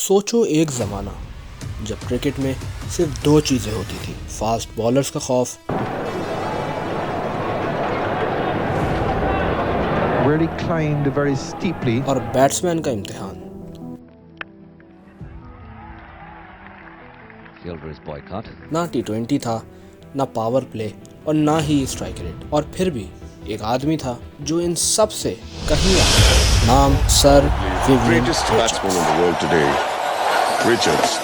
सोचो एक ज़माना जब क्रिकेट में सिर्फ दो चीज़ें होती थी, फास्ट बॉलर्स का खौफ really climbed very steeply. और बैट्समैन का इम्तिहान। Fielder is boycott. ना T20 था, ना पावर प्ले और ना ही स्ट्राइक रेट, और फिर भी एक आदमी था जो इन सब से कहीं आगे। नाम sir Vivian Greatest batsman in the world today, Richards.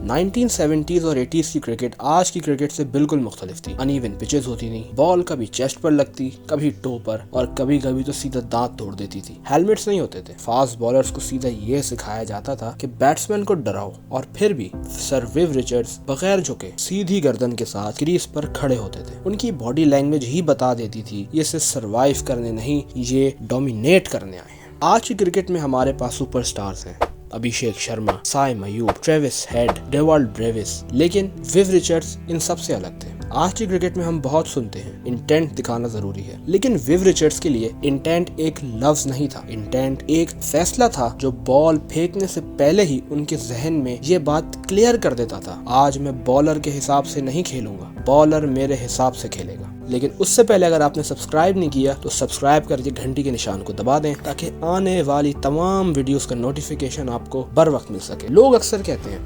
1970s और 80s की क्रिकेट आज की क्रिकेट से बिल्कुल मुख्तलिफ थी। अनइवन पिचेस होती थी, बॉल कभी चेस्ट पर लगती, कभी टो पर, और कभी कभी तो सीधा दांत तोड़ देती थी। हेलमेट्स नहीं होते थे। फास्ट बॉलर्स को सीधा ये सिखाया जाता था कि बैट्समैन को डराओ, और फिर भी सर विव रिचर्ड्स बगैर झुके सीधी गर्दन के साथ क्रीज पर खड़े होते थे। उनकी बॉडी लैंग्वेज ही बता देती थी ये सिर्फ सर्वाइव करने नहीं, ये डोमिनेट करने आए हैं। आज की क्रिकेट में हमारे पास सुपरस्टार्स हैं, Abhishek Sharma, Saim Ayub, Travis Head, Dewald Brevis, लेकिन विव रिचर्ड्स इन सब से अलग थे। आज की क्रिकेट में हम बहुत सुनते हैं इंटेंट दिखाना जरूरी है, लेकिन विव रिचर्ड्स के लिए इंटेंट एक लफ्ज नहीं था, इंटेंट एक फैसला था जो बॉल फेंकने से पहले ही उनके जहन में ये बात क्लियर कर देता था, आज मैं बॉलर के हिसाब से नहीं खेलूंगा, बॉलर मेरे हिसाब से खेलेगा। लेकिन उससे पहले अगर आपने सब्सक्राइब नहीं किया तो सब्सक्राइब करके घंटी के निशान को दबा दें ताकि आने वाली तमाम वीडियोस का नोटिफिकेशन आपको बर वक्त मिल सके। लोग अक्सर कहते हैं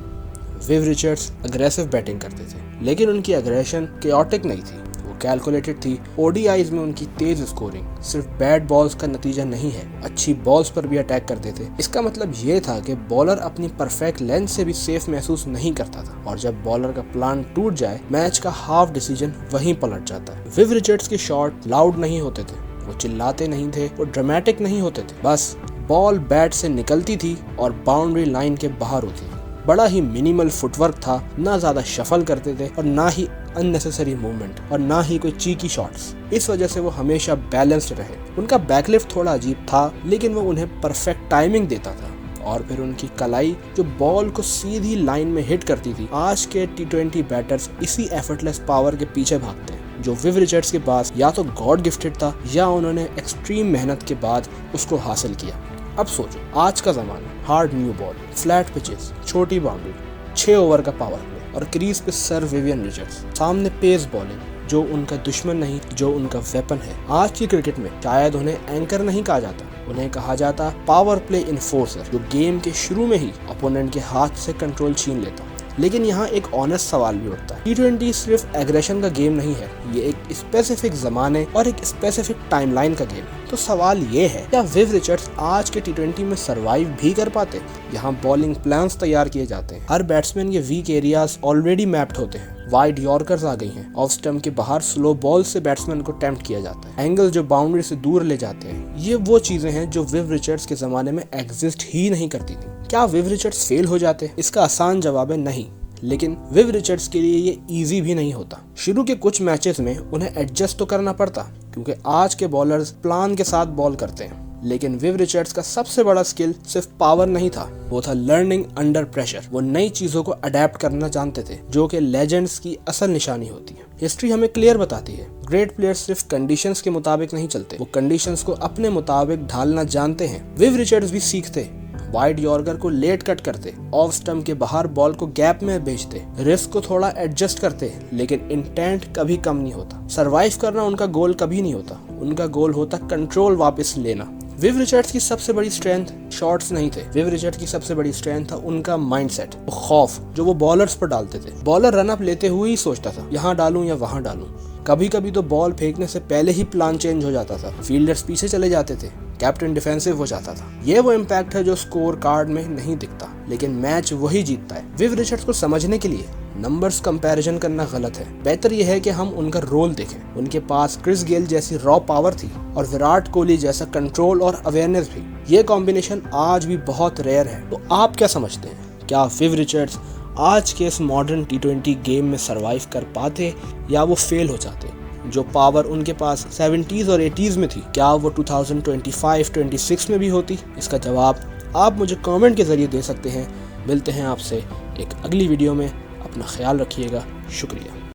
विव रिचर्ड्स अग्रेसिव बैटिंग करते थे, लेकिन उनकी अग्रेशन केओटिक नहीं थी, वो कैलकुलेटेड थी। ओडीआईज में उनकी तेज स्कोरिंग सिर्फ बैड बॉल्स का नतीजा नहीं है, अच्छी बॉल्स पर भी अटैक करते थे। इसका मतलब ये था कि बॉलर अपनी परफेक्ट लेंथ से भी सेफ महसूस नहीं करता था, और जब बॉलर का प्लान टूट जाए मैच का हाफ डिसीजन वहीं पलट जाता है। विव रिचर्ड्स के शॉट लाउड नहीं होते थे, वो चिल्लाते नहीं थे, वो ड्रामेटिक नहीं होते थे, बस बॉल बैट से निकलती थी और बाउंड्री लाइन के बाहर होती थी। बड़ा ही मिनिमल फुटवर्क था, ना ज्यादा शफल करते थे और ना ही अननेसेसरी मूवमेंट और ना ही कोई चीकी शॉट्स। इस वजह से वो हमेशा बैलेंस्ड रहे। उनका बैकलिफ्ट थोड़ा अजीब था, लेकिन वो उन्हें परफेक्ट टाइमिंग देता था, और फिर उनकी कलाई जो बॉल को सीधी लाइन में हिट करती थी। आज के T20 बैटर्स इसी एफर्टलेस पावर के पीछे भागते हैं जो विव रिचर्ड्स के पास या तो गॉड गिफ्टेड था या उन्होंने एक्सट्रीम मेहनत के बाद उसको हासिल किया। अब सोचो आज का जमाना, hard new ball, flat pitches, छोटी बाउंड्री, 6 ओवर का पावर प्ले, और क्रीज पे सर विवियन रिचर्ड्स, सामने पेस बॉलिंग जो उनका दुश्मन नहीं, जो उनका वेपन है। आज की क्रिकेट में शायद उन्हें एंकर नहीं कहा जाता, उन्हें कहा जाता पावर प्ले इन्फोर्सर, जो गेम के शुरू में ही अपोनेंट के हाथ से कंट्रोल छीन लेता। लेकिन यहाँ एक ऑनेस्ट सवाल भी उठता है, T20 सिर्फ एग्रेशन का गेम नहीं है, ये एक स्पेसिफिक जमाने और एक स्पेसिफिक टाइमलाइन का गेम है। तो सवाल ये है, क्या विव रिचर्ड्स आज के T20 में सरवाइव भी कर पाते? यहाँ बॉलिंग प्लान्स तैयार किए जाते हैं, हर बैट्समैन के वीक एरियाज ऑलरेडी मैप्ड होते हैं, वाइड यॉर्कर्स आ गई हैं, ऑफ स्टंप के बाहर स्लो बॉल से बैट्समैन को टेम्प्ट किया जाता है, एंगल जो बाउंड्री से दूर ले जाते हैं। ये वो चीजें हैं जो विव रिचर्ड्स के जमाने में एग्जिस्ट ही नहीं करती थी। क्या विव रिचर्ड्स फेल हो जाते? इसका आसान जवाब है नहीं, लेकिन विव रिचर्ड्स के लिए ये इजी भी नहीं होता। शुरू के कुछ मैचेस में उन्हें एडजस्ट तो करना पड़ता, क्योंकि आज के बॉलर्स प्लान के साथ बॉल करते हैं। लेकिन विव रिचर्ड्स का सबसे बड़ा स्किल सिर्फ पावर नहीं था, वो था लर्निंग अंडर प्रेशर। वो नई चीजों को अडेप्ट करना जानते थे, जो कि लेजेंड्स की असल निशानी होती है। हिस्ट्री हमें क्लियर बताती है, ग्रेट प्लेयर्स सिर्फ कंडीशंस के मुताबिक नहीं चलते, वो कंडीशंस को अपने मुताबिक ढालना जानते हैं। विव रिचर्ड्स भी सीखते, वाइड यॉर्कर को लेट कट करते, ऑफ स्टंप के बाहर बॉल को गैप में भेजते, रिस्क को थोड़ा एडजस्ट करते, लेकिन इंटेंट कभी कम नहीं होता। सरवाइव करना उनका गोल कभी नहीं होता, उनका गोल होता कंट्रोल वापस लेना। विव रिचर्ड्स की सबसे बड़ी स्ट्रेंथ शॉट्स नहीं थे, विव रिचर्ड्स की सबसे बड़ी स्ट्रेंथ था उनका माइंडसेट, वो खौफ जो वो बॉलर्स पर डालते थे। बॉलर रन अप लेते हुए ही सोचता था यहाँ डालूं या वहां डालूं। कभी कभी तो बॉल फेंकने से पहले ही प्लान चेंज हो जाता था, फील्डर्स पीछे चले जाते थे, कैप्टन डिफेंसिव हो जाता था। ये वो इम्पैक्ट है जो स्कोर कार्ड में नहीं दिखता, लेकिन मैच वही जीतता है। विव रिचर्ड्स को समझने के लिए नंबर्स कंपैरिजन करना गलत है, बेहतर यह है कि हम उनका रोल देखें। उनके पास क्रिस गेल जैसी रॉ पावर थी और विराट कोहली जैसा कंट्रोल और अवेयरनेस भी। ये कॉम्बिनेशन आज भी बहुत रेयर है। तो आप क्या समझते हैं, क्या विव रिचर्ड्स आज के इस मॉडर्न T20 गेम में सरवाइव कर पाते या वो फेल हो जाते? जो पावर उनके पास 70s और 80s में थी, क्या वो 2025-26 में भी होती? इसका जवाब आप मुझे कमेंट के जरिए दे सकते हैं। मिलते हैं आपसे एक अगली वीडियो में। अपना ख्याल रखिएगा। शुक्रिया।